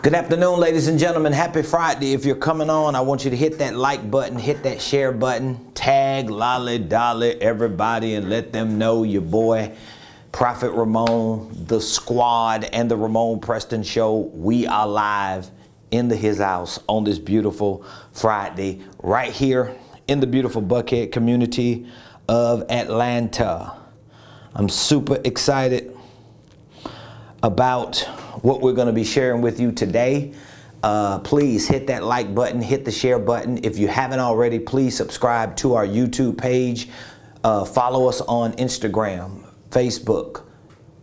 Good afternoon, ladies and gentlemen. Happy Friday. If you're coming on, I want you to hit that like button, hit that share button, tag Lolly Dolly, everybody, and let them know your boy, Prophet Ramon, the squad, and the Ramon Preston Show. We are live in his house on this beautiful Friday, right here in the beautiful Buckhead community of Atlanta. I'm super excited about what we're going to be sharing with you today. Please hit that like button, hit the share button. If you haven't already, please subscribe to our YouTube page. Follow us on Instagram, Facebook,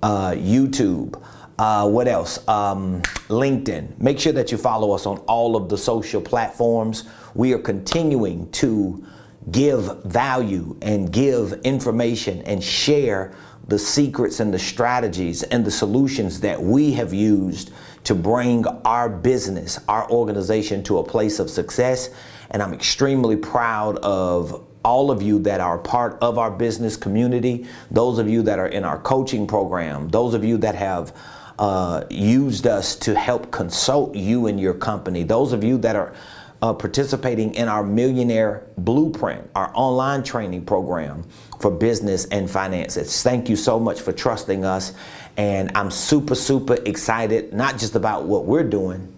YouTube, what else? LinkedIn. Make sure that you follow us on all of the social platforms. We are continuing to give value and give information and share the secrets and the strategies and the solutions that we have used to bring our business, our organization to a place of success. And I'm extremely proud of all of you that are part of our business community, those of you that are in our coaching program, those of you that have used us to help consult you and your company, those of you that are participating in our Millionaire Blueprint, our online training program for business and finances. Thank you so much for trusting us. And I'm super excited, not just about what we're doing,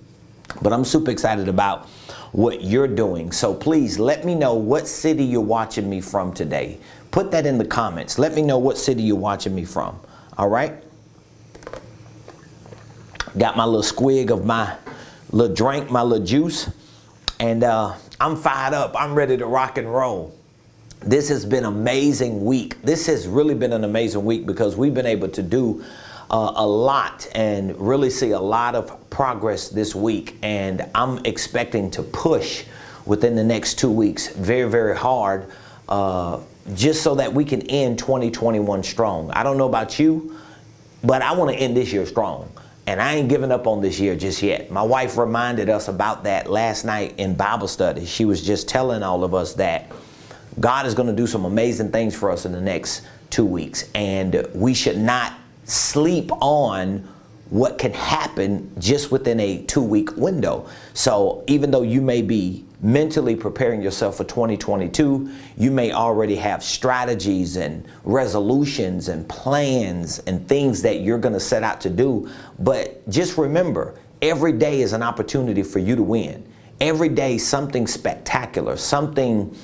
but I'm super excited about what you're doing. So please let me know what city you're watching me from today. Put that in the comments. Let me know what city you're watching me from. All right. Got my little squig of my little drink, my little juice. And I'm fired up. I'm ready to rock and roll. This has been an amazing week. This has really been an amazing week because we've been able to do a lot and really see a lot of progress this week. And I'm expecting to push within the next 2 weeks very hard just so that we can end 2021 strong. I don't know about you, but I want to end this year strong. And I ain't giving up on this year just yet. My wife reminded us about that last night in Bible study. She was just telling all of us that God is going to do some amazing things for us in the next 2 weeks. And we should not sleep on what can happen just within a 2-week window. So even though you may be mentally preparing yourself for 2022, you may already have strategies and resolutions and plans and things that you're going to set out to do. But just remember, every day is an opportunity for you to win. Every day, something spectacular, something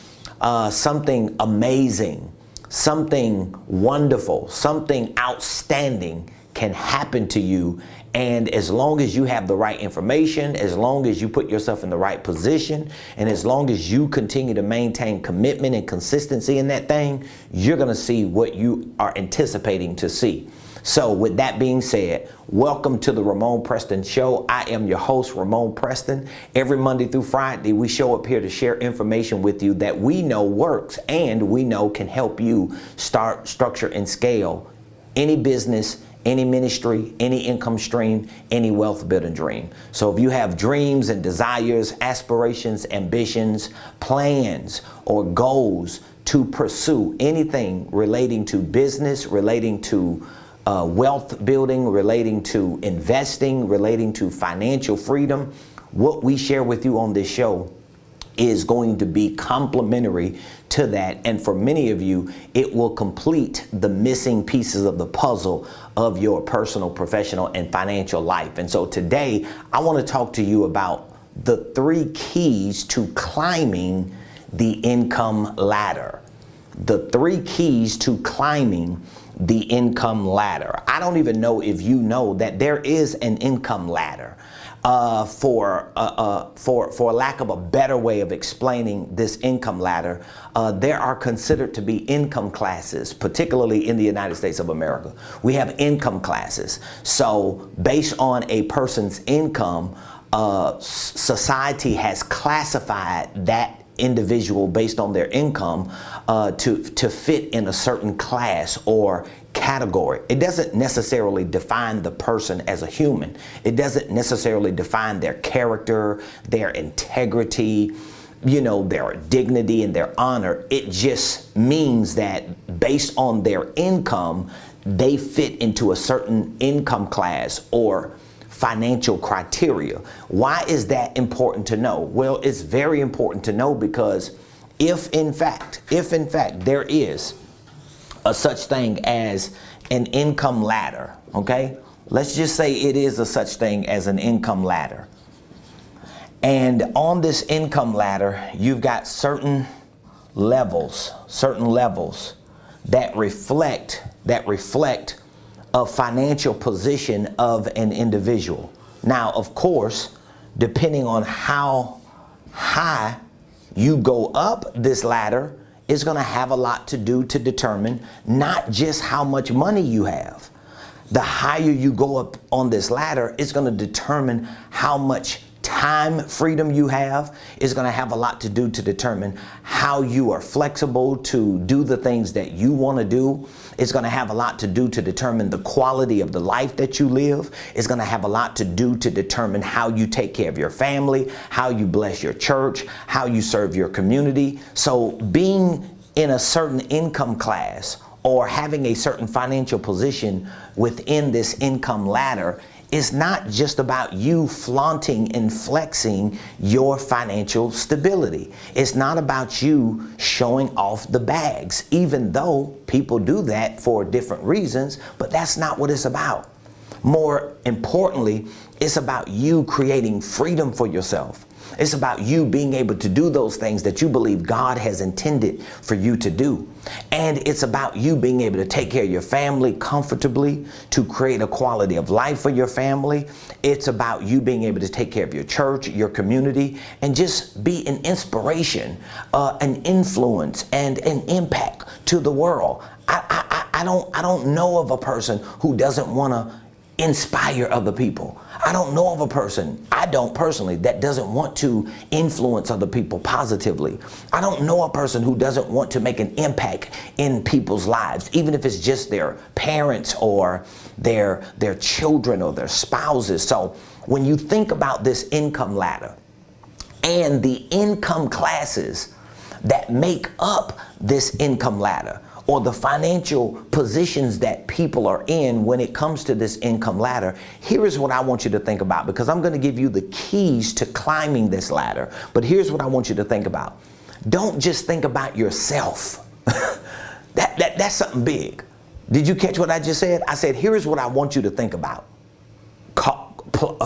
amazing, something wonderful, something outstanding can happen to you. And as long as you have the right information, as long as you put yourself in the right position, and as long as you continue to maintain commitment and consistency in that thing, you're going to see what you are anticipating to see. So with that being said, welcome to the Ramon Preston Show. I am your host, Ramon Preston. Every Monday through Friday, we show up here to share information with you that we know works and we know can help you start, structure, and scale any business, any ministry, any income stream, any wealth building dream. So if you have dreams and desires, aspirations, ambitions, plans, or goals to pursue anything relating to business, relating to wealth building, relating to investing, relating to financial freedom, what we share with you on this show is going to be complementary to that. And for many of you, it will complete the missing pieces of the puzzle of your personal, professional, and financial life. And so today, I want to talk to you about the 3 keys to climbing the income ladder. The 3 keys to climbing the income ladder. I don't even know if you know that there is an income ladder. For lack of a better way of explaining this income ladder, there are considered to be income classes, particularly in the United States of America. We have income classes. So based on a person's income, society has classified that individual based on their income to fit in a certain class or category. It doesn't necessarily define the person as a human. It doesn't necessarily define their character, their integrity, their dignity and their honor. It just means that based on their income, they fit into a certain income class or financial criteria. Why is that important to know? Well, it's very important to know because if in fact there is a such thing as an income ladder, okay? Let's just say it is a such thing as an income ladder. And on this income ladder, you've got certain levels that reflect a financial position of an individual. Now, of course, depending on how high you go up this ladder, is going to have a lot to do to determine not just how much money you have. The higher you go up on this ladder, it's going to determine how much time freedom you have. Is going to have a lot to do to determine how you are flexible to do the things that you want to do. It's going to have a lot to do to determine the quality of the life that you live. It's going to have a lot to do to determine how you take care of your family, how you bless your church, how you serve your community. So being in a certain income class or having a certain financial position within this income ladder is not just about you flaunting and flexing your financial stability. It's not about you showing off the bags, even though people do that for different reasons, but that's not what it's about. More importantly, it's about you creating freedom for yourself. It's about you being able to do those things that you believe God has intended for you to do. And it's about you being able to take care of your family comfortably, to create a quality of life for your family. It's about you being able to take care of your church, your community, and just be an inspiration, an influence, and an impact to the world. I don't know of a person who doesn't want to inspire other people. I don't know of a person, I don't personally, that doesn't want to influence other people positively. I don't know a person who doesn't want to make an impact in people's lives, even if it's just their parents or their children or their spouses. So when you think about this income ladder and the income classes that make up this income ladder, or the financial positions that people are in when it comes to this income ladder, here is what I want you to think about, because I'm going to give you the keys to climbing this ladder. But here's what I want you to think about. Don't just think about yourself. That's something big. Did you catch what I just said? I said, here is what I want you to think about.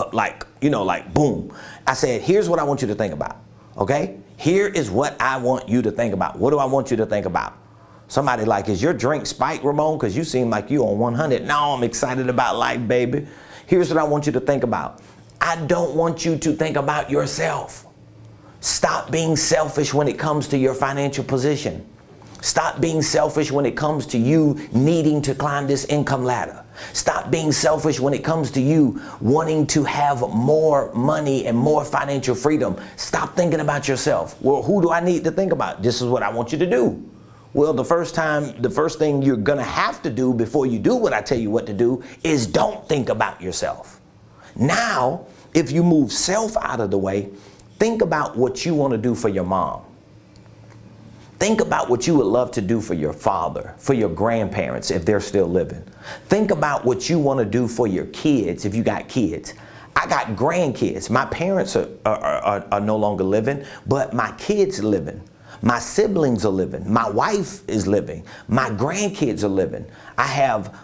Like boom. I said, here's what I want you to think about. Okay? Here is what I want you to think about. What do I want you to think about? Somebody like, is your drink spiked, Ramon? Because you seem like you on 100. No, I'm excited about life, baby. Here's what I want you to think about. I don't want you to think about yourself. Stop being selfish when it comes to your financial position. Stop being selfish when it comes to you needing to climb this income ladder. Stop being selfish when it comes to you wanting to have more money and more financial freedom. Stop thinking about yourself. Well, who do I need to think about? This is what I want you to do. Well, the first thing you're going to have to do before you do what I tell you what to do is don't think about yourself. Now, if you move self out of the way, think about what you want to do for your mom. Think about what you would love to do for your father, for your grandparents if they're still living. Think about what you want to do for your kids if you got kids. I got grandkids. My parents are no longer living, but my kids are living. My siblings are living. My wife is living. My grandkids are living. I have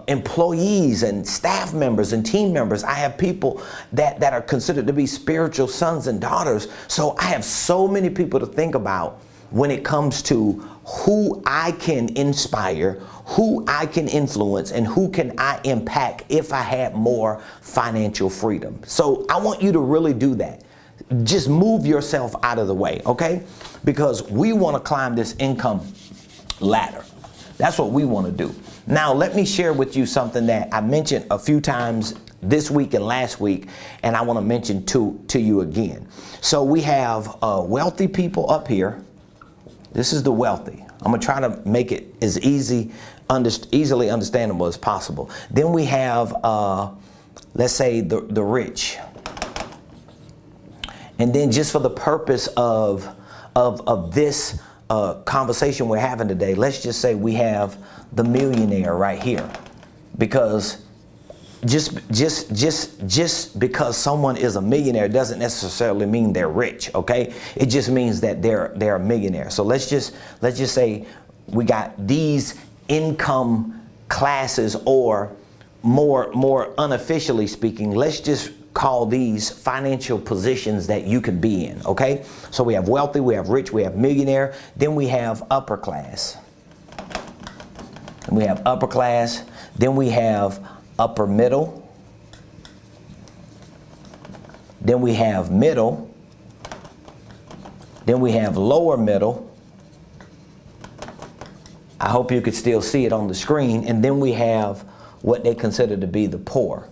employees and staff members and team members. I have people that are considered to be spiritual sons and daughters. So I have so many people to think about when it comes to who I can inspire, who I can influence, and who can I impact if I had more financial freedom. So I want you to really do that. Just move yourself out of the way, okay? Because we want to climb this income ladder. That's what we want to do. Now, let me share with you something that I mentioned a few times this week and last week, and I want to mention to you again. So we have wealthy people up here. This is the wealthy. I'm going to try to make it as easily understandable as possible. Then we have, let's say, the rich. And then just for the purpose of this conversation we're having today, let's just say we have the millionaire right here. Because just because someone is a millionaire doesn't necessarily mean they're rich, okay? It just means that they're a millionaire. So let's just say we got these income classes, or more unofficially speaking, let's just call these financial positions that you can be in, okay? So we have wealthy, we have rich, we have millionaire, then we have upper class. And we have upper class, then we have upper middle, then we have middle, then we have lower middle. I hope you could still see it on the screen. And then we have what they consider to be the poor.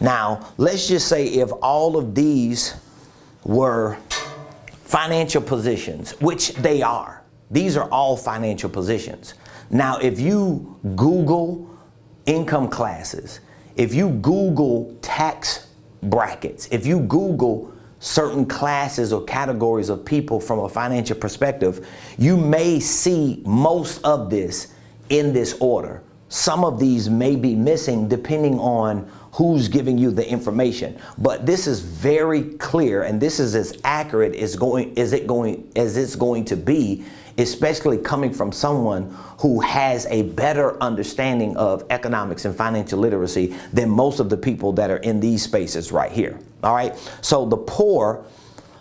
Now, let's just say if all of these were financial positions, which they are, these are all financial positions. Now, if you Google income classes, if you Google tax brackets, if you Google certain classes or categories of people from a financial perspective, you may see most of this in this order. Some of these may be missing depending on who's giving you the information. But this is very clear, and this is as accurate as it's going to be, especially coming from someone who has a better understanding of economics and financial literacy than most of the people that are in these spaces right here. All right. So the poor,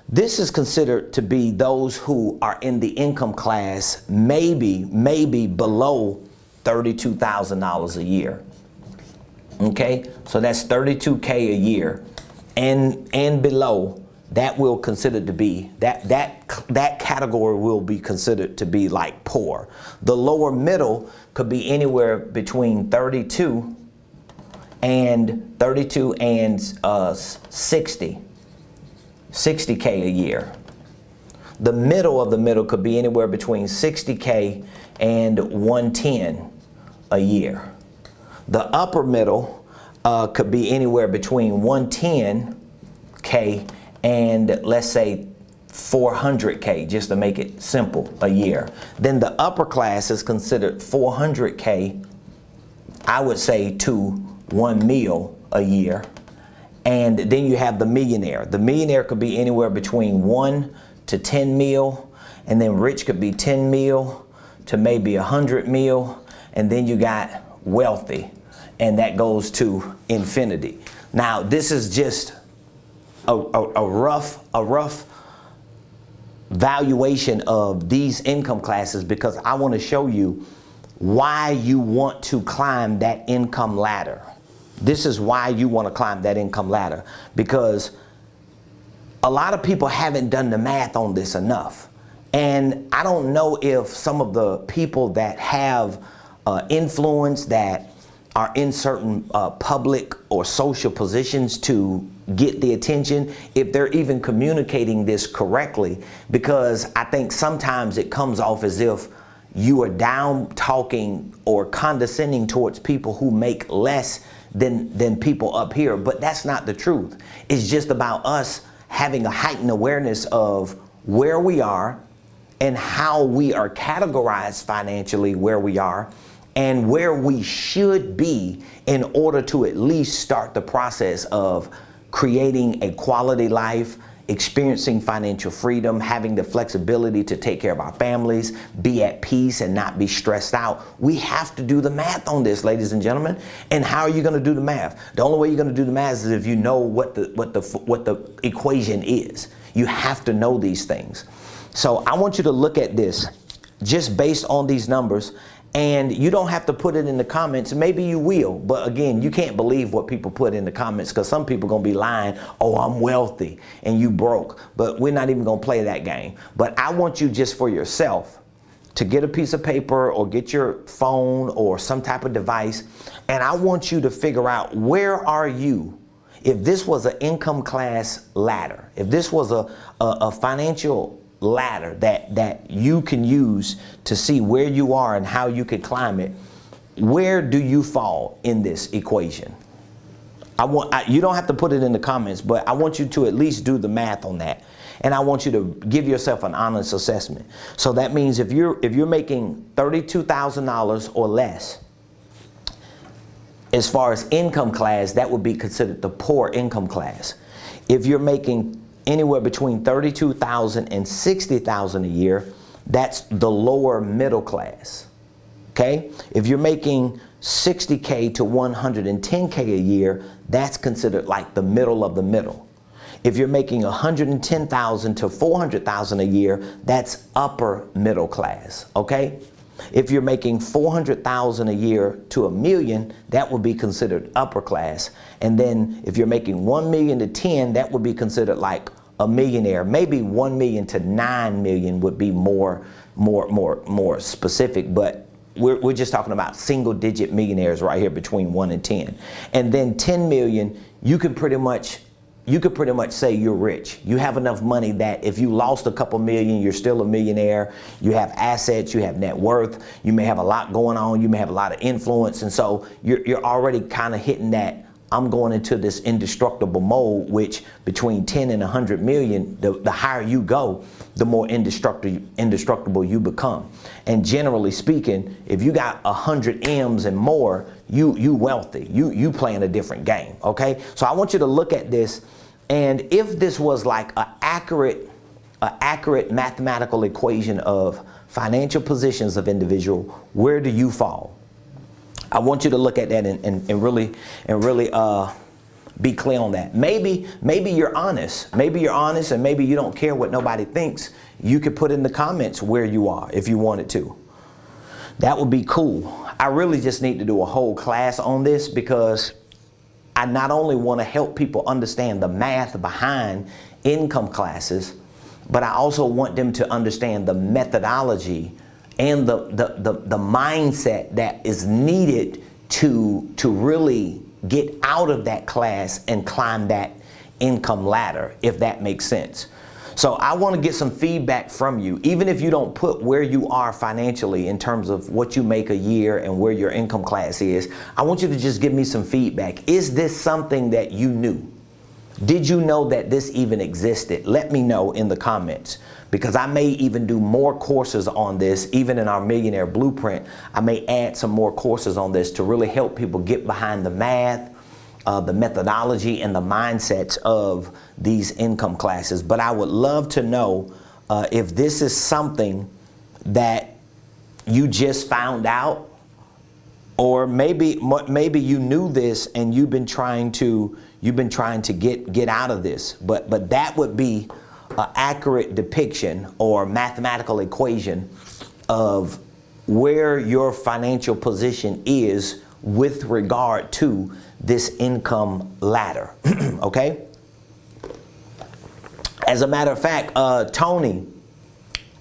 this is considered to be those who are in the income class maybe below $32,000 a year. Okay, so that's $32K a year and below. That will consider to be that category will be considered to be like poor. The lower middle could be anywhere between 32 and 60K a year. The middle of the middle could be anywhere between 60K and 110 a year. The upper middle could be anywhere between 110K and let's say 400K, just to make it simple, a year. Then the upper class is considered 400K, I would say, to 1 mil a year. And then you have the millionaire. The millionaire could be anywhere between 1 to 10 mil, and then rich could be 10 mil to maybe 100 mil, and then you got wealthy, and that goes to infinity. Now, this is just a rough valuation of these income classes, because I want to show you why you want to climb that income ladder. This is why you want to climb that income ladder, because a lot of people haven't done the math on this enough. And I don't know if some of the people that have influence, that are in certain public or social positions to get the attention, if they're even communicating this correctly, because I think sometimes it comes off as if you are down talking or condescending towards people who make less than people up here. But that's not the truth. It's just about us having a heightened awareness of where we are and how we are categorized financially, where we are, and where we should be in order to at least start the process of creating a quality life, experiencing financial freedom, having the flexibility to take care of our families, be at peace and not be stressed out. We have to do the math on this, ladies and gentlemen. And how are you going to do the math? The only way you're going to do the math is if you know what the equation is. You have to know these things. So I want you to look at this just based on these numbers. And you don't have to put it in the comments. Maybe you will, but again, you can't believe what people put in the comments, because some people are gonna be lying. Oh, I'm wealthy and you broke. But we're not even gonna play that game. But I want you, just for yourself, to get a piece of paper or get your phone or some type of device, and I want you to figure out, where are you? If this was an income class ladder, if this was a financial ladder that you can use to see where you are and how you could climb it, where do you fall in this equation? You don't have to put it in the comments, but I want you to at least do the math on that. And I want you to give yourself an honest assessment. So that means if you're making $32,000 or less, As far as income class, that would be considered the poor income class. If you're making anywhere between $32,000 and $60,000 a year, that's the lower middle class. Okay? If you're making $60K to $110K a year, that's considered like the middle of the middle. If you're making $110,000 to $400,000 a year, that's upper middle class. Okay? If you're making $400,000 a year to $1 million, that would be considered upper class. And then if you're making $1 million to 10, that would be considered like a millionaire. Maybe $1 million to $9 million would be more specific, but we're just talking about single digit millionaires right here between 1 and 10. And then 10 million, you could pretty much say you're rich. You have enough money that if you lost a couple million, you're still a millionaire. You have assets, you have net worth, you may have a lot going on, you may have a lot of influence. And so you're already kind of hitting that, I'm going into this indestructible mode, which between 10 and 100 million, the higher you go, the more indestructible you become. And generally speaking, if you got 100 M's and more, you wealthy. You playing a different game, okay? So I want you to look at this, and if this was like an accurate mathematical equation of financial positions of individual, where do you fall? I want you to look at that and really be clear on that. Maybe you're honest. Maybe you're honest, and maybe you don't care what nobody thinks. You could put in the comments where you are if you wanted to. That would be cool. I really just need to do a whole class on this, because I not only want to help people understand the math behind income classes, but I also want them to understand the methodology and the mindset that is needed to really get out of that class and climb that income ladder, if that makes sense. So I want to get some feedback from you. Even if you don't put where you are financially in terms of what you make a year and where your income class is, I want you to just give me some feedback. Is this something that you knew? Did you know that this even existed? Let me know in the comments, because I may even do more courses on this. Even in our Millionaire Blueprint, I may add some more courses on this to really help people get behind the math, the methodology, and the mindsets of these income classes. But I would love to know if this is something that you just found out, or maybe you knew this and you've been trying to get out of this. But that would be an accurate depiction or mathematical equation of where your financial position is with regard to this income ladder. Okay? As a matter of fact, Tony,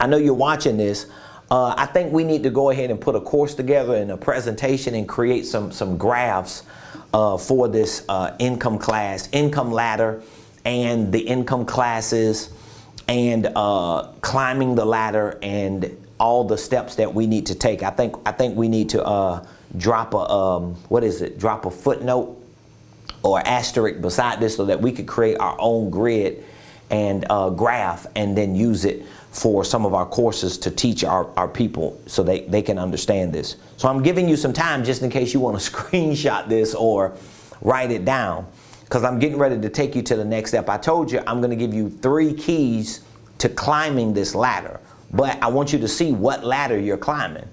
I know you're watching this. I think we need to go ahead and put a course together and a presentation and create some graphs for this income ladder, and the income classes, and climbing the ladder, and all the steps that we need to take. I think we need to drop a footnote or asterisk beside this, so that we could create our own grid and graph, and then use it for some of our courses to teach our people, so they can understand this. So I'm giving you some time just in case you want to screenshot this or write it down, because I'm getting ready to take you to the next step. I told you I'm going to give you 3 keys to climbing this ladder, but I want you to see what ladder you're climbing,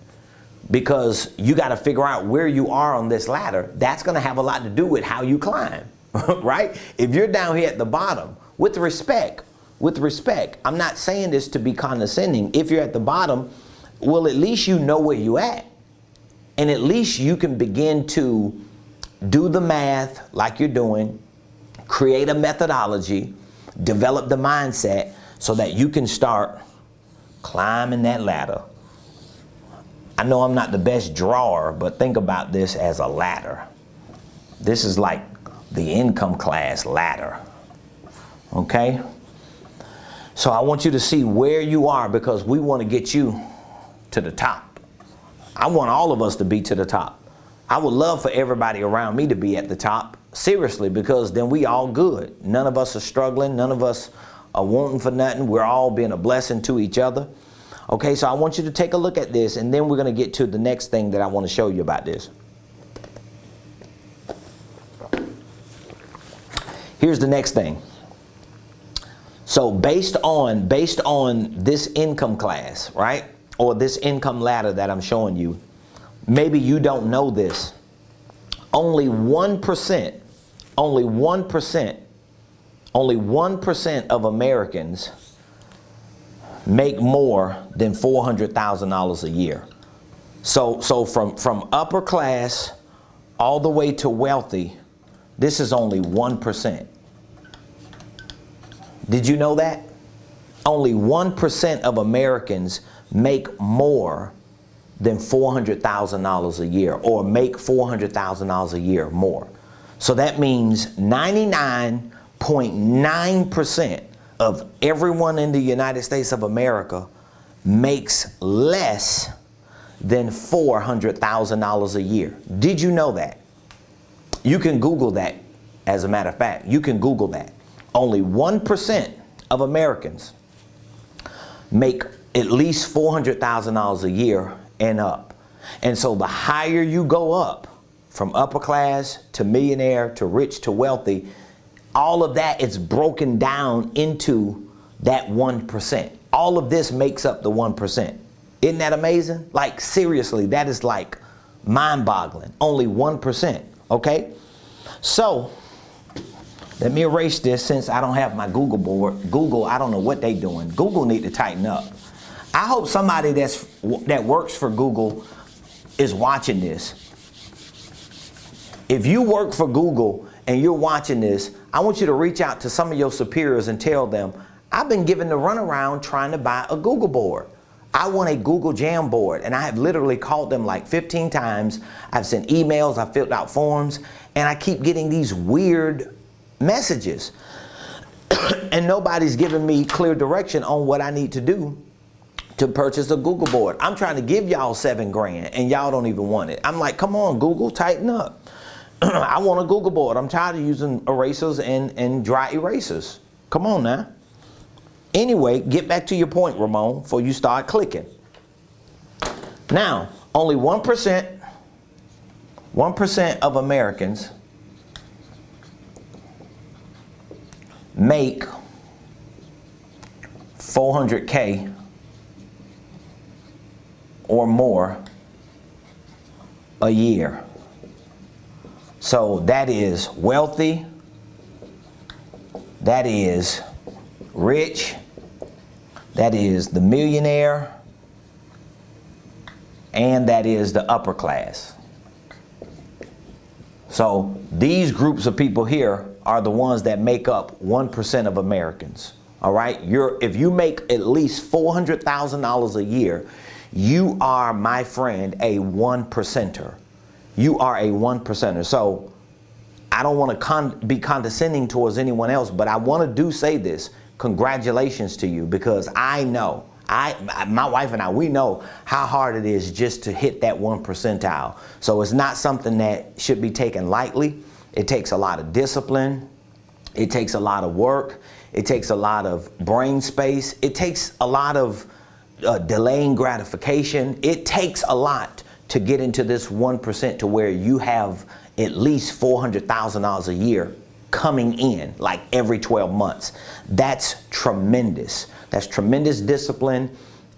because you got to figure out where you are on this ladder. That's going to have a lot to do with how you climb, right? If you're down here at the bottom, with respect, I'm not saying this to be condescending. If you're at the bottom, well, at least you know where you're at. And at least you can begin to do the math like you're doing, create a methodology, develop the mindset, so that you can start climbing that ladder. I know I'm not the best drawer, but think about this as a ladder. This is like the income class ladder. Okay? So I want you to see where you are, because we want to get you to the top. I want all of us to be to the top. I would love for everybody around me to be at the top, seriously, because then we all good. None of us are struggling. None of us are wanting for nothing. We're all being a blessing to each other. Okay, so I want you to take a look at this, and then we're going to get to the next thing that I want to show you about this. Here's the next thing. So based on this income class, right? Or this income ladder that I'm showing you, maybe you don't know this. Only 1% of Americans make more than $400,000 a year. So from upper class all the way to wealthy, this is only 1%. Did you know that? Only 1% of Americans make more than $400,000 a year, or make $400,000 a year more. So that means 99.9% of everyone in the United States of America makes less than $400,000 a year. Did you know that? You can Google that. As a matter of fact, you can Google that. Only 1% of Americans make at least $400,000 a year and up. And so the higher you go up, from upper class to millionaire to rich to wealthy, all of that is broken down into that 1%. All of this makes up the 1%. Isn't that amazing? Like, seriously, that is like mind-boggling. Only 1%, okay? So let me erase this since I don't have my Google board. Google, I don't know what they doing. Google need to tighten up. I hope somebody that works for Google is watching this. If you work for Google and you're watching this, I want you to reach out to some of your superiors and tell them, I've been given the runaround trying to buy a Google board. I want a Google Jam board, and I have literally called them like 15 times. I've sent emails, I've filled out forms, and I keep getting these weird messages. And nobody's giving me clear direction on what I need to do to purchase a Google board. I'm trying to give y'all $7 grand and y'all don't even want it. I'm like, come on, Google, tighten up. I want a Google board. I'm tired of using erasers and dry erasers. Come on now. Anyway, get back to your point, Ramon, before you start clicking. Now, only 1% of Americans make $400K or more a year. So that is wealthy, that is rich, that is the millionaire, and that is the upper class. So these groups of people here are the ones that make up 1% of Americans. All right, if you make at least $400,000 a year, you are, my friend, a 1%er. You are a 1%er. So I don't want to be condescending towards anyone else, but I want to say this. Congratulations to you, because I know, my wife and I, we know how hard it is just to hit that 1 percentile. So it's not something that should be taken lightly. It takes a lot of discipline. It takes a lot of work. It takes a lot of brain space. It takes a lot of delaying gratification. It takes a lot to get into this 1% to where you have at least $400,000 a year coming in like every 12 months. That's tremendous. That's tremendous discipline.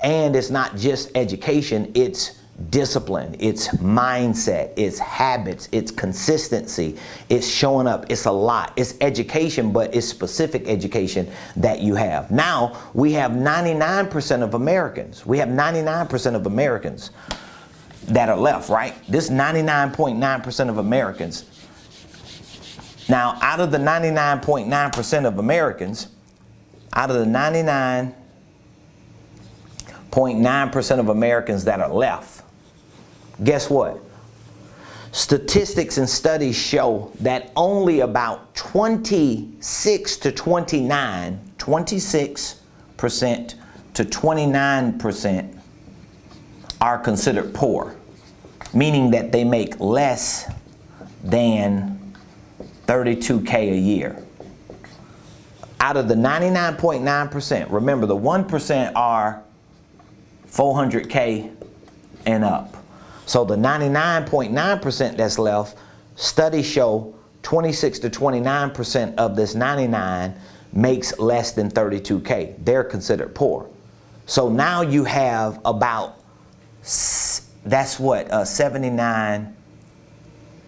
And it's not just education, it's discipline, it's mindset, it's habits, it's consistency, it's showing up, it's a lot. It's education, but it's specific education that you have. Now, we have 99% of Americans. We have 99% of Americans that are left, right? This 99.9% of Americans. Now, out of the 99.9% of Americans, out of the 99.9% of Americans that are left, guess what? Statistics and studies show that only about 26% to 29% are considered poor, meaning that they make less than $32K a year. Out of the 99.9%, remember the 1% are $400K and up. So the 99.9% that's left, studies show 26 to 29% of this 99 makes less than 32K. They're considered poor. So now you have about, that's what, 79,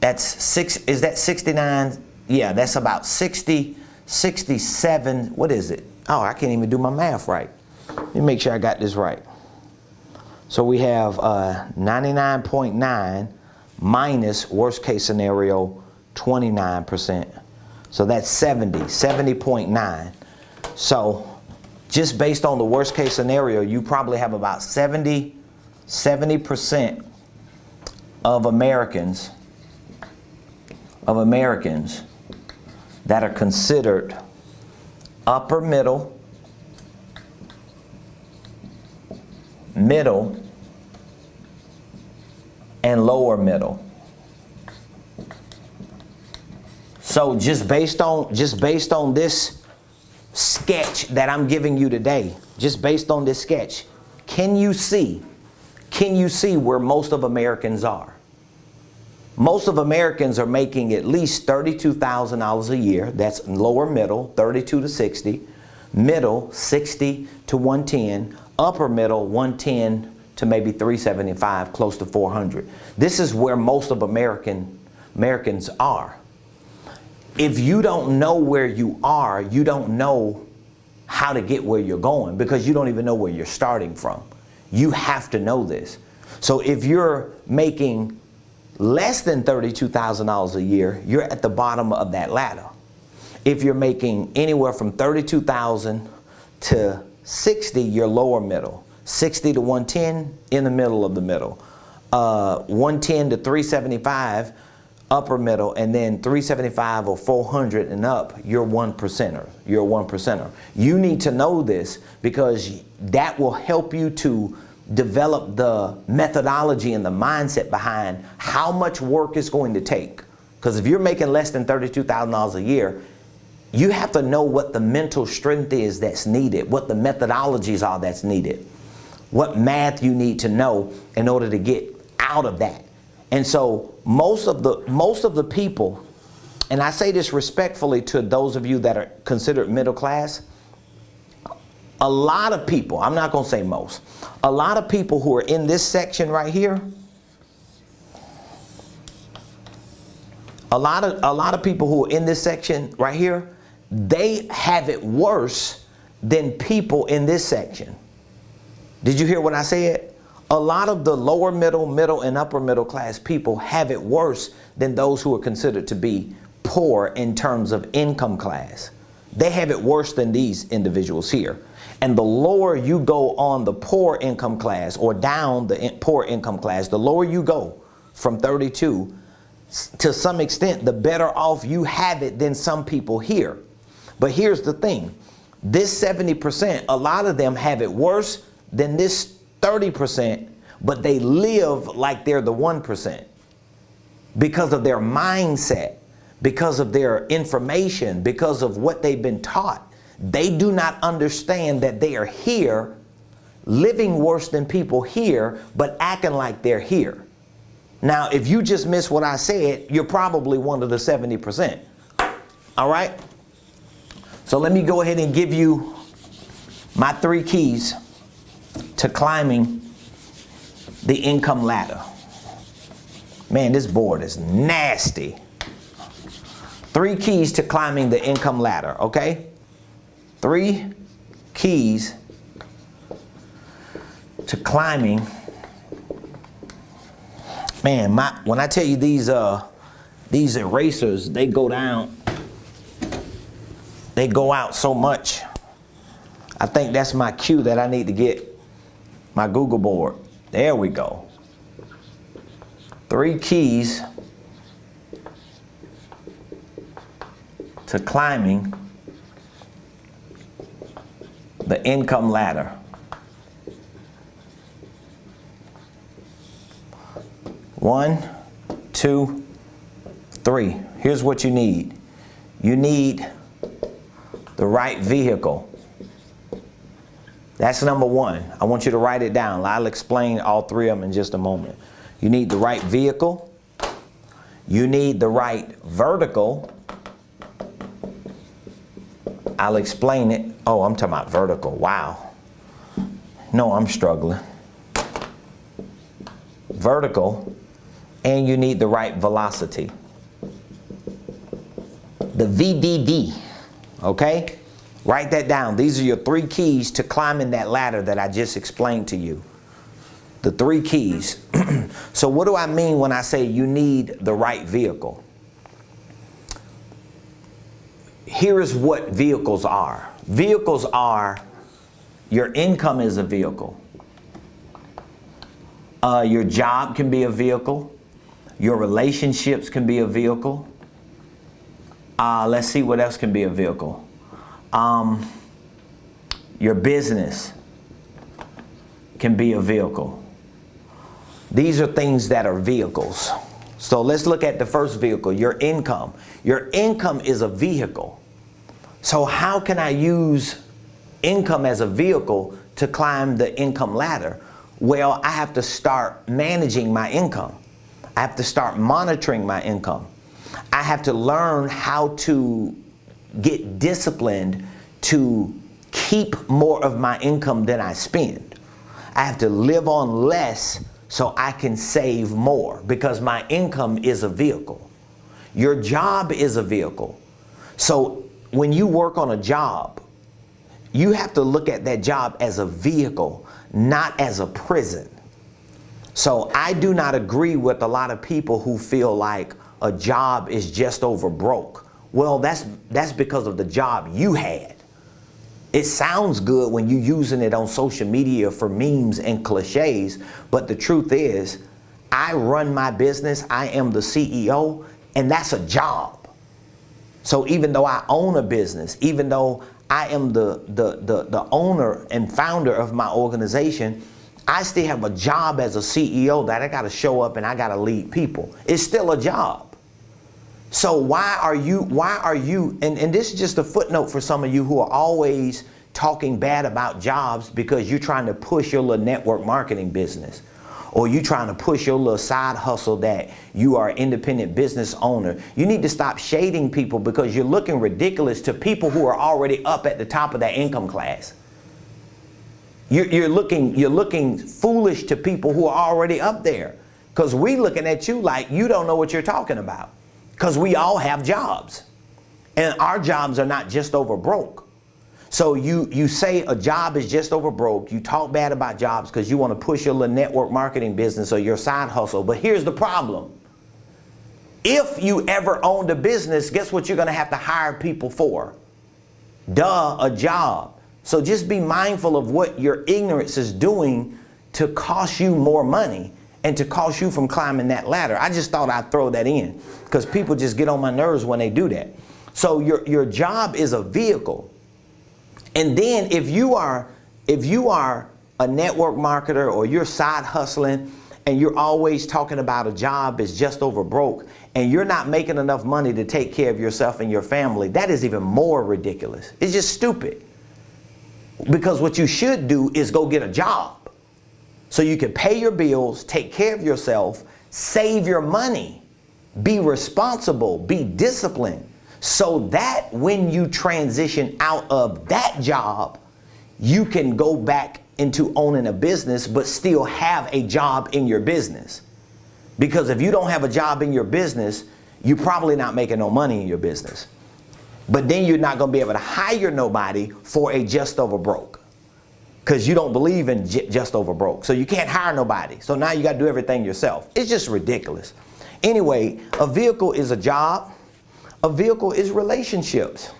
that's six, is that 69? Yeah, that's about 60, 67, what is it? Oh, I can't even do my math right. Let me make sure I got this right. So we have 99.9 minus worst case scenario 29%. So that's 70.9. So just based on the worst case scenario, you probably have about 70% of Americans that are considered upper middle, middle, and lower middle. So just based on this sketch that I'm giving you today, just based on this sketch, can you see where most of Americans are? Most of Americans are making at least $32,000 a year. That's lower middle, 32 to 60, middle, 60 to 110, upper middle, 110 to maybe 375, close to 400. This is where most of Americans are. If you don't know where you are, you don't know how to get where you're going, because you don't even know where you're starting from. You have to know this. So if you're making less than $32,000 a year, you're at the bottom of that ladder. If you're making anywhere from $32,000 to 60, you're lower middle. 60 to 110, in the middle of the middle. 110 to 375, upper middle, and then 375 or 400 and up, you're 1 percenter. You're a 1 percenter. You need to know this, because that will help you to develop the methodology and the mindset behind how much work it's going to take. Because if you're making less than $32,000 a year, you have to know what the mental strength is that's needed, what the methodologies are that's needed, what math you need to know in order to get out of that. And so most of the people, and I say this respectfully to those of you that are considered middle class, a lot of people, I'm not going to say most, a lot of people who are in this section right here, a lot of people who are in this section right here, they have it worse than people in this section. Did you hear what I said? A lot of the lower middle, middle, and upper middle class people have it worse than those who are considered to be poor in terms of income class. They have it worse than these individuals here. And the lower you go on the poor income class, or down the poor income class, the lower you go from 32, to some extent, the better off you have it than some people here. But here's the thing. This 70%, a lot of them have it worse than this 30%, but they live like they're the 1% because of their mindset, because of their information, because of what they've been taught. They do not understand that they are here living worse than people here, but acting like they're here. Now, if you just missed what I said, you're probably one of the 70%. All right? So let me go ahead and give you my 3 keys to climbing the income ladder. Man, this board is nasty. 3 keys to climbing the income ladder, okay? 3 keys to climbing. Man, when I tell you these erasers, they go down, they go out so much. I think that's my cue that I need to get my Google board. There we go. 3 keys to climbing the income ladder. 1, 2, 3. Here's what you need. You need the right vehicle. That's number 1. I want you to write it down. I'll explain all 3 of them in just a moment. You need the right vehicle. You need the right vertical. I'll explain it. Oh, I'm talking about vertical. Wow. No, I'm struggling. Vertical, and you need the right velocity. The VDD. Okay? Write that down. These are your 3 keys to climbing that ladder that I just explained to you. The 3 keys. So what do I mean when I say you need the right vehicle? Here is what vehicles are. Vehicles are, your income is a vehicle. Your job can be a vehicle. Your relationships can be a vehicle. Let's see what else can be a vehicle. Your business can be a vehicle. These are things that are vehicles. So let's look at the first vehicle, your income. Your income is a vehicle. So how can I use income as a vehicle to climb the income ladder? Well, I have to start managing my income. I have to start monitoring my income. I have to learn how to get disciplined to keep more of my income than I spend. I have to live on less so I can save more, because my income is a vehicle. Your job is a vehicle. So when you work on a job, you have to look at that job as a vehicle, not as a prison. So I do not agree with a lot of people who feel like a job is just over broke. Well, that's because of the job you had. It sounds good when you're using it on social media for memes and cliches, but the truth is, I run my business, I am the CEO, and that's a job. So even though I own a business, even though I am the owner and founder of my organization, I still have a job as a CEO that I got to show up and I got to lead people. It's still a job. So why are you, and this is just a footnote for some of you who are always talking bad about jobs because you're trying to push your little network marketing business, or you trying to push your little side hustle that you are an independent business owner. You need to stop shading people because you're looking ridiculous to people who are already up at the top of that income class. You're looking foolish to people who are already up there, because we looking at you like you don't know what you're talking about, because we all have jobs, and our jobs are not just over broke. So you say a job is just over broke. You talk bad about jobs because you want to push your little network marketing business or your side hustle. But here's the problem. If you ever owned a business, guess what you're going to have to hire people for? Duh, a job. So just be mindful of what your ignorance is doing to cost you more money and to cost you from climbing that ladder. I just thought I'd throw that in because people just get on my nerves when they do that. So your job is a vehicle. And then if you are a network marketer or you're side hustling and you're always talking about a job is just over broke and you're not making enough money to take care of yourself and your family, that is even more ridiculous. It's just stupid. Because what you should do is go get a job so you can pay your bills, take care of yourself, save your money, be responsible, be disciplined, so that when you transition out of that job, you can go back into owning a business but still have a job in your business. Because if you don't have a job in your business, you're probably not making no money in your business. But then you're not going to be able to hire nobody for a just over broke, because you don't believe in just over broke. So you can't hire nobody. So now you got to do everything yourself. It's just ridiculous. Anyway, a vehicle is a job. A vehicle is relationships.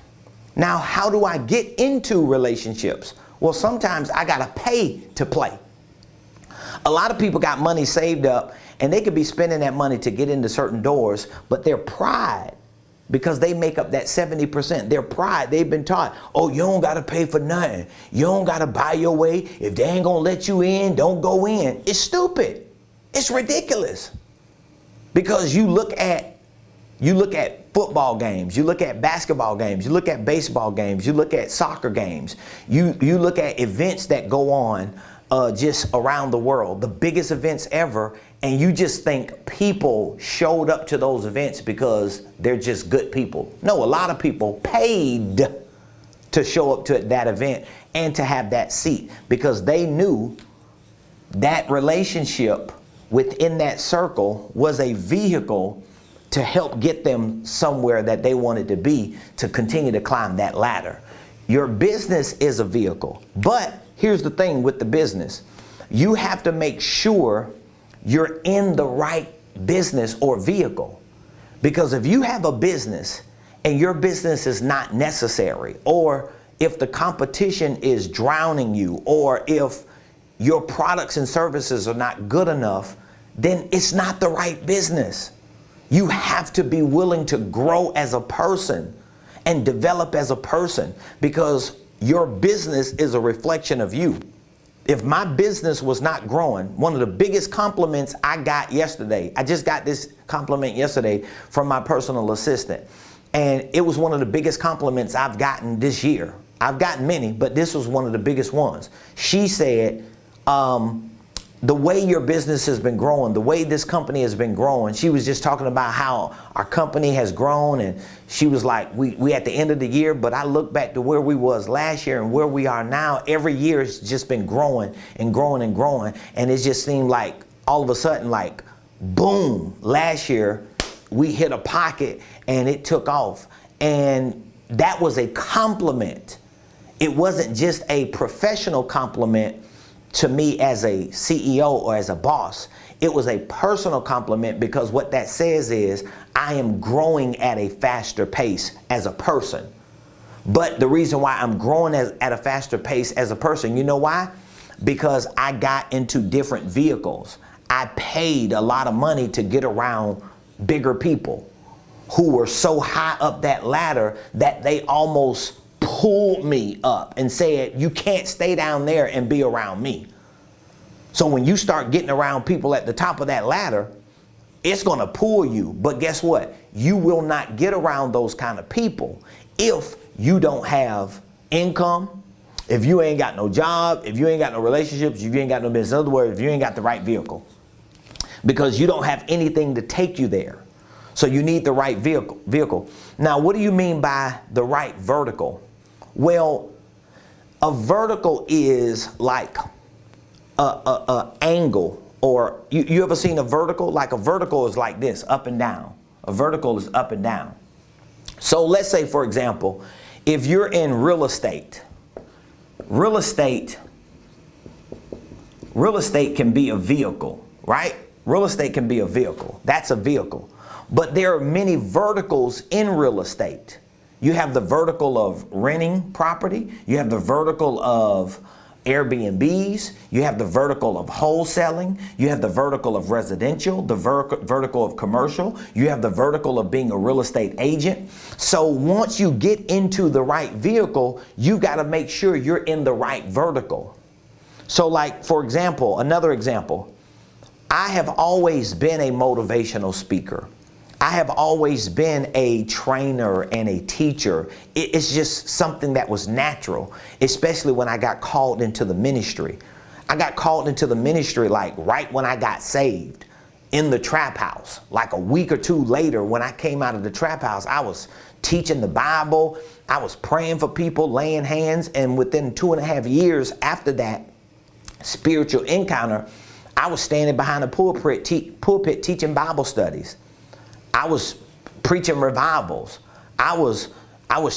Now, how do I get into relationships? Well, sometimes I got to pay to play. A lot of people got money saved up and they could be spending that money to get into certain doors, but their pride, because they make up that 70%, their pride, they've been taught, oh, you don't got to pay for nothing. You don't got to buy your way. If they ain't going to let you in, don't go in. It's stupid. It's ridiculous. Because you look at football games, you look at basketball games, you look at baseball games, you look at soccer games, you look at events that go on just around the world, the biggest events ever, and you just think people showed up to those events because they're just good people. No, a lot of people paid to show up to that event and to have that seat because they knew that relationship within that circle was a vehicle to help get them somewhere that they wanted to be to continue to climb that ladder. Your business is a vehicle, but here's the thing with the business. You have to make sure you're in the right business or vehicle. Because if you have a business and your business is not necessary, or if the competition is drowning you, or if your products and services are not good enough, then it's not the right business. You have to be willing to grow as a person and develop as a person, because your business is a reflection of you. If my business was not growing, one of the biggest compliments I got yesterday, I just got this compliment yesterday from my personal assistant, and it was one of the biggest compliments I've gotten this year. I've gotten many, but this was one of the biggest ones. She said, the way your business has been growing, the way this company has been growing, she was just talking about how our company has grown, and she was like, we at the end of the year, but I look back to where we was last year and where we are now. Every year it's just been growing and growing and growing, and it just seemed like all of a sudden, like boom, last year we hit a pocket and it took off. And that was a compliment. It wasn't just a professional compliment to me as a CEO or as a boss. It was a personal compliment, because what that says is I am growing at a faster pace as a person. But the reason why I'm growing at a faster pace as a person, you know why? Because I got into different vehicles. I paid a lot of money to get around bigger people who were so high up that ladder that they almost pulled me up and said, you can't stay down there and be around me. So when you start getting around people at the top of that ladder, it's going to pull you. But guess what? You will not get around those kind of people if you don't have income, if you ain't got no job, if you ain't got no relationships, if you ain't got no business. In other words, if you ain't got the right vehicle, because you don't have anything to take you there. So you need the right vehicle. Now, what do you mean by the right vertical? Well, a vertical is like a angle, or you ever seen a vertical? Like a vertical is like this, up and down. A vertical is up and down. So let's say, for example, if you're in real estate can be a vehicle, right? Real estate can be a vehicle. That's a vehicle. But there are many verticals in real estate. You have the vertical of renting property. You have the vertical of Airbnbs. You have the vertical of wholesaling. You have the vertical of residential, the vertical of commercial. You have the vertical of being a real estate agent. So once you get into the right vehicle, you got to make sure you're in the right vertical. So like, for example, another example, I have always been a motivational speaker. I have always been a trainer and a teacher. It's just something that was natural, especially when I got called into the ministry. I got called into the ministry like right when I got saved in the trap house. Like a week or two later, when I came out of the trap house, I was teaching the Bible. I was praying for people, laying hands. And within 2.5 years after that spiritual encounter, I was standing behind a pulpit teaching Bible studies. I was preaching revivals. I was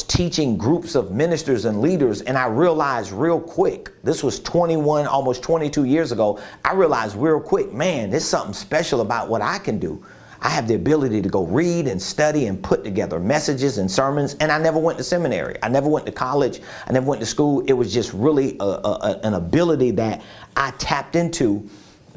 teaching groups of ministers and leaders, and I realized real quick, this was 21, almost 22 years ago, I realized real quick, man, there's something special about what I can do. I have the ability to go read and study and put together messages and sermons, and I never went to seminary. I never went to college. I never went to school. It was just really an ability that I tapped into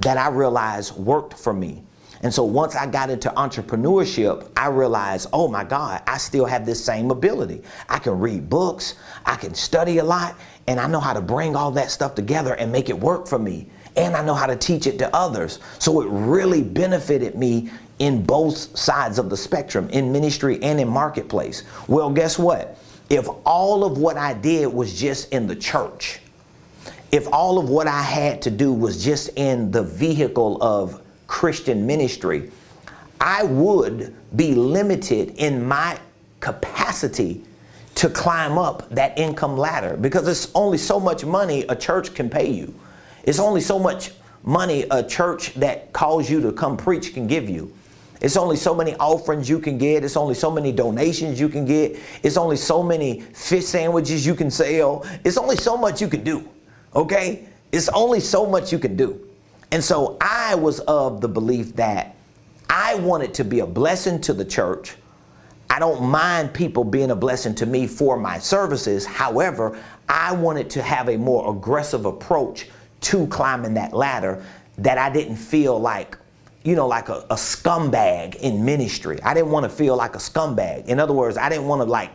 that I realized worked for me. And so once I got into entrepreneurship, I realized, oh my God, I still have this same ability. I can read books, I can study a lot, and I know how to bring all that stuff together and make it work for me. And I know how to teach it to others. So it really benefited me in both sides of the spectrum, in ministry and in marketplace. Well, guess what? If all of what I did was just in the church, if all of what I had to do was just in the vehicle of Christian ministry, I would be limited in my capacity to climb up that income ladder, because it's only so much money a church can pay you. It's only so much money a church that calls you to come preach can give you. It's only so many offerings you can get. It's only so many donations you can get. It's only so many fish sandwiches you can sell. It's only so much you can do, okay? It's only so much you can do. And so I was of the belief that I wanted to be a blessing to the church. I don't mind people being a blessing to me for my services. However, I wanted to have a more aggressive approach to climbing that ladder, that I didn't feel like, you know, like a scumbag in ministry. I didn't want to feel like a scumbag. In other words, I didn't want to like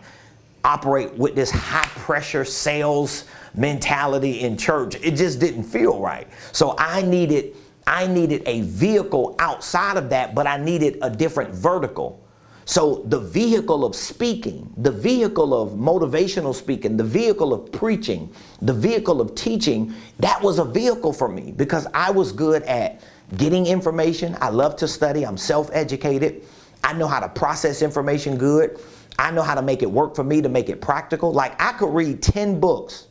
operate with this high pressure sales mentality in church. It just didn't feel right. So I needed a vehicle outside of that, but I needed a different vertical. So the vehicle of speaking, the vehicle of motivational speaking, the vehicle of preaching, the vehicle of teaching, that was a vehicle for me, because I was good at getting information. I love to study. I'm self-educated. I know how to process information good. I know how to make it work for me, to make it practical. Like, I could read 10 books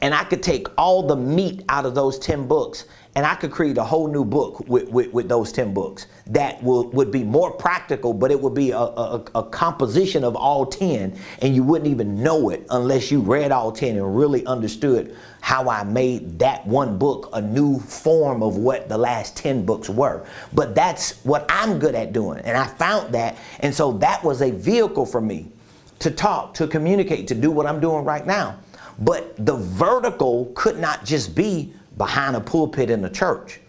and I could take all the meat out of those 10 books, and I could create a whole new book with those 10 books that would be more practical, but it would be a composition of all 10, and you wouldn't even know it unless you read all 10 and really understood how I made that one book a new form of what the last 10 books were. But that's what I'm good at doing, and I found that, and so that was a vehicle for me to talk, to communicate, to do what I'm doing right now. But the vertical could not just be behind a pulpit in a church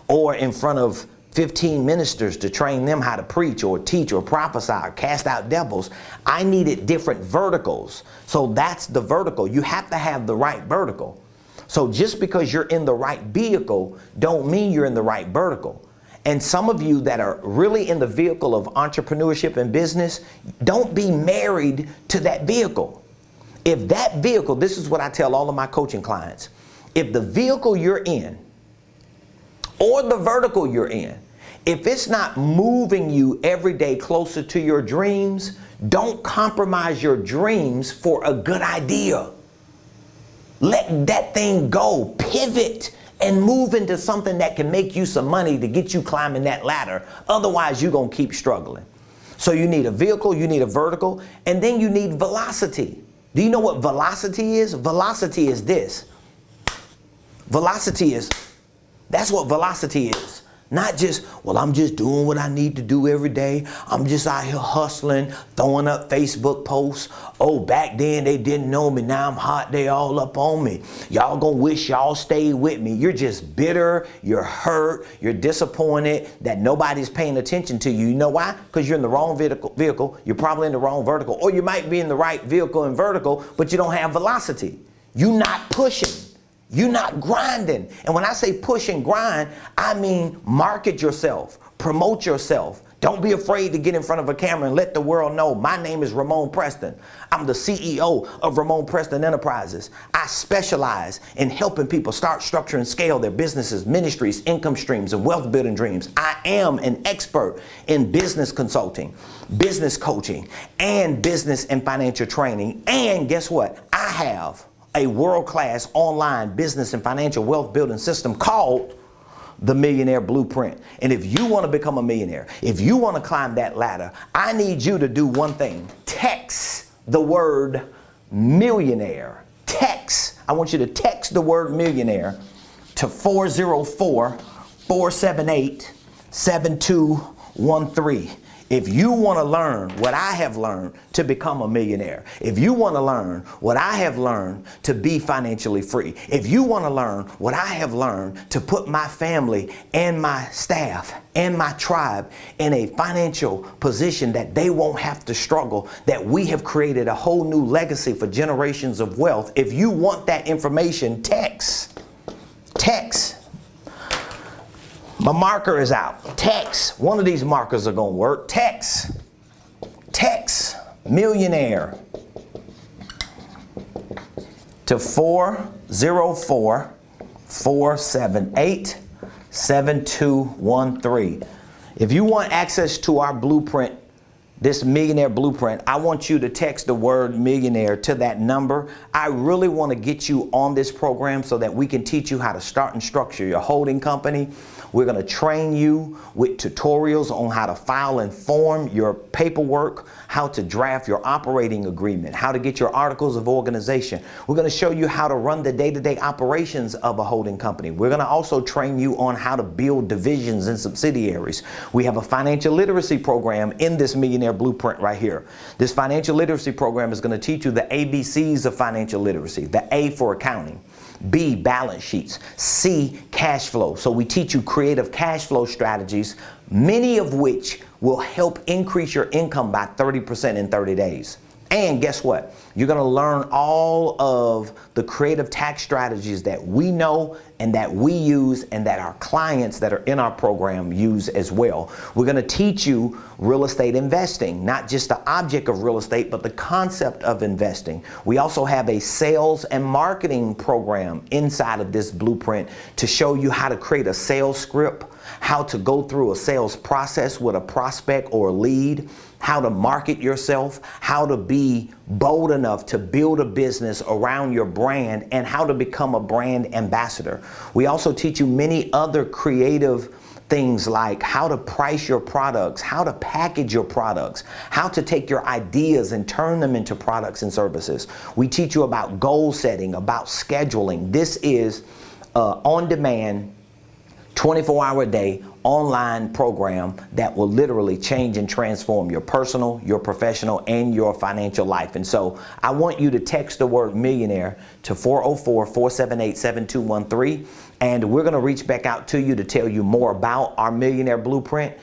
or in front of 15 ministers to train them how to preach or teach or prophesy or cast out devils. I needed different verticals. So that's the vertical. You have to have the right vertical. So just because you're in the right vehicle don't mean you're in the right vertical. And some of you that are really in the vehicle of entrepreneurship and business, don't be married to that vehicle. If that vehicle, this is what I tell all of my coaching clients, if the vehicle you're in or the vertical you're in, if it's not moving you every day closer to your dreams, don't compromise your dreams for a good idea. Let that thing go, pivot, and move into something that can make you some money to get you climbing that ladder. Otherwise, you're going to keep struggling. So you need a vehicle, you need a vertical, and then you need velocity. Do you know what velocity is? Velocity is this. Velocity is, that's what velocity is. Not just, well, I'm just doing what I need to do every day. I'm just out here hustling, throwing up Facebook posts. Oh, back then they didn't know me. Now I'm hot. They all up on me. Y'all gonna wish y'all stayed with me. You're just bitter. You're hurt. You're disappointed that nobody's paying attention to you. You know why? Because you're in the wrong vehicle. You're probably in the wrong vertical. Or you might be in the right vehicle and vertical, but you don't have velocity. You're not pushing. You're not grinding. And when I say push and grind, I mean market yourself, promote yourself. Don't be afraid to get in front of a camera and let the world know my name is Ramon Preston. I'm the CEO of Ramon Preston Enterprises. I specialize in helping people start, structure, and scale their businesses, ministries, income streams, and wealth building dreams. I am an expert in business consulting, business coaching, and business and financial training. And guess what? I have a world-class online business and financial wealth building system called the Millionaire Blueprint. And if you want to become a millionaire, if you want to climb that ladder, I need you to do one thing. Text the word millionaire. Text. I want you to text the word millionaire to 404-478-7213. If you want to learn what I have learned to become a millionaire, if you want to learn what I have learned to be financially free, if you want to learn what I have learned to put my family and my staff and my tribe in a financial position that they won't have to struggle, that we have created a whole new legacy for generations of wealth, if you want that information, text. My marker is out. Text. One of these markers are going to work. Text millionaire to 404-478-7213. If you want access to our blueprint, this Millionaire Blueprint, I want you to text the word millionaire to that number. I really want to get you on this program so that we can teach you how to start and structure your holding company. We're going to train you with tutorials on how to file and form your paperwork, how to draft your operating agreement, how to get your articles of organization. We're going to show you how to run the day-to-day operations of a holding company. We're going to also train you on how to build divisions and subsidiaries. We have a financial literacy program in this Millionaire Blueprint right here. This financial literacy program is going to teach you the ABCs of financial literacy. The A for accounting, B, balance sheets, C, cash flow. So we teach you creative cash flow strategies, many of which will help increase your income by 30% in 30 days. And guess what? You're going to learn all of the creative tax strategies that we know and that we use and that our clients that are in our program use as well. We're going to teach you real estate investing, not just the object of real estate, but the concept of investing. We also have a sales and marketing program inside of this blueprint to show you how to create a sales script, how to go through a sales process with a prospect or a lead, how to market yourself, how to be bold enough to build a business around your brand, and how to become a brand ambassador. We also teach you many other creative things like how to price your products, how to package your products, how to take your ideas and turn them into products and services. We teach you about goal setting, about scheduling. This is on-demand, 24-hour-a-day online program that will literally change and transform your personal, your professional, and your financial life. And so I want you to text the word millionaire to 404-478-7213. And we're going to reach back out to you to tell you more about our Millionaire Blueprint.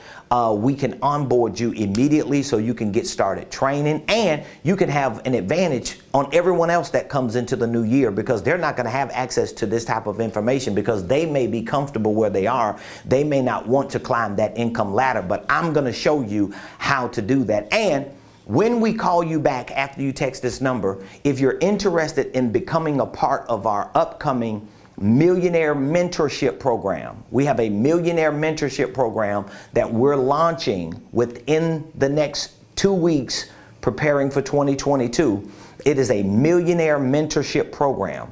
We can onboard you immediately so you can get started training, and you can have an advantage on everyone else that comes into the new year, because they're not going to have access to this type of information because they may be comfortable where they are. They may not want to climb that income ladder, but I'm going to show you how to do that. And when we call you back after you text this number, if you're interested in becoming a part of our upcoming Millionaire Mentorship Program. We have a Millionaire Mentorship Program that we're launching within the next 2 weeks, preparing for 2022. It is a Millionaire Mentorship Program.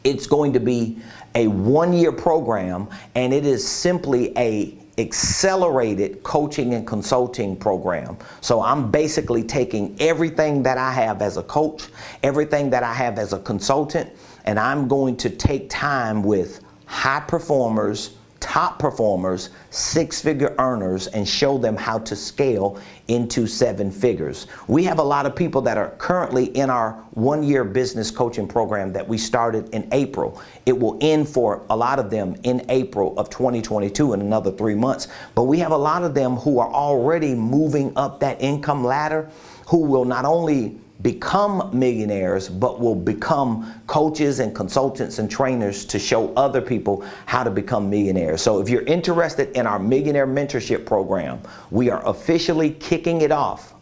It's going to be a 1-year program, and it is simply a accelerated coaching and consulting program. So I'm basically taking everything that I have as a coach, everything that I have as a consultant, and I'm going to take time with high performers, top performers, 6-figure earners, and show them how to scale into 7 figures. We have a lot of people that are currently in our 1-year business coaching program that we started in April. It will end for a lot of them in April of 2022, in another 3 months. But we have a lot of them who are already moving up that income ladder, who will not only become millionaires, but will become coaches and consultants and trainers to show other people how to become millionaires. So if you're interested in our Millionaire Mentorship Program, we are officially kicking it off,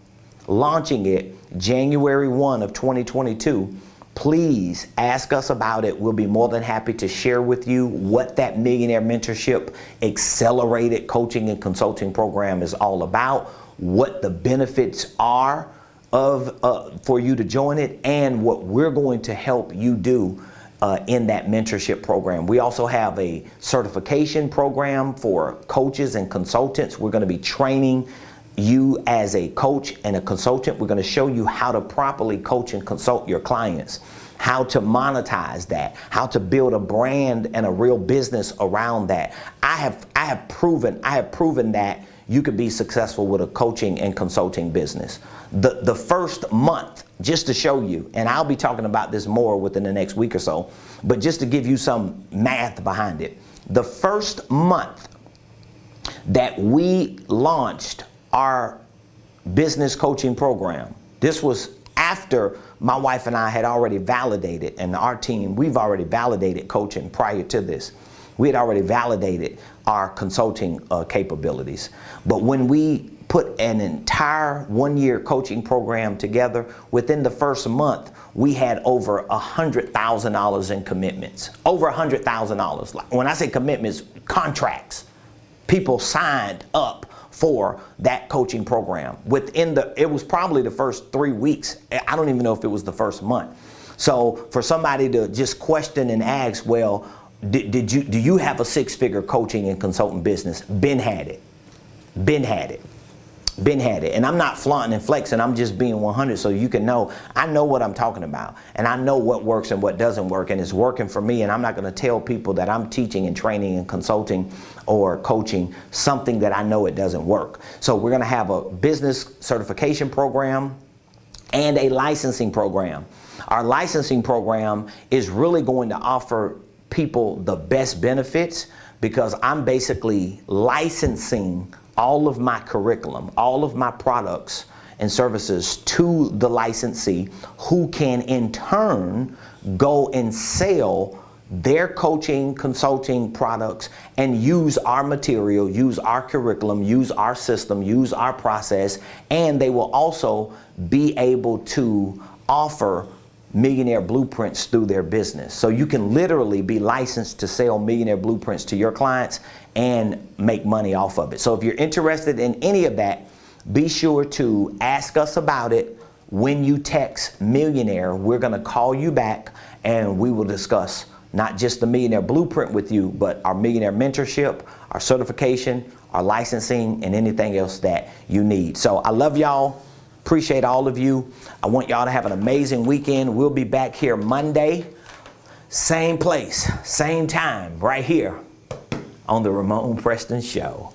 launching it January 1 of 2022. Please ask us about it. We'll be more than happy to share with you what that Millionaire Mentorship Accelerated Coaching and Consulting Program is all about, what the benefits are for you to join it, and what we're going to help you do in that mentorship program. We also have a certification program for coaches and consultants. We're going to be training you as a coach and a consultant. We're going to show you how to properly coach and consult your clients, how to monetize that, how to build a brand and a real business around that. I have proven that you could be successful with a coaching and consulting business. The first month, just to show you, and I'll be talking about this more within the next week or so, but just to give you some math behind it. The first month that we launched our business coaching program, this was after my wife and I had already validated, and our team, we've already validated coaching prior to this. We had already validated our consulting capabilities. But when we put an entire 1-year coaching program together. Within the first month, we had over $100,000 in commitments. Over $100,000. Like, when I say commitments, contracts. People signed up for that coaching program. It was probably the first 3 weeks. I don't even know if it was the first month. So for somebody to just question and ask, well, do you have a 6-figure coaching and consulting business? Been had it. And I'm not flaunting and flexing. I'm just being 100 so you can know. I know what I'm talking about, and I know what works and what doesn't work, and it's working for me. And I'm not going to tell people that I'm teaching and training and consulting or coaching something that I know it doesn't work. So we're going to have a business certification program and a licensing program. Our licensing program is really going to offer people the best benefits, because I'm basically licensing all of my curriculum, all of my products and services to the licensee, who can in turn go and sell their coaching, consulting products and use our material, use our curriculum, use our system, use our process, and they will also be able to offer Millionaire Blueprints through their business. So you can literally be licensed to sell Millionaire Blueprints to your clients and make money off of it. So if you're interested in any of that, be sure to ask us about it. When you text Millionaire, we're going to call you back and we will discuss not just the Millionaire Blueprint with you, but our Millionaire Mentorship, our certification, our licensing, and anything else that you need. So I love y'all. Appreciate all of you. I want y'all to have an amazing weekend. We'll be back here Monday, same place, same time, right here on the Ramon Preston Show.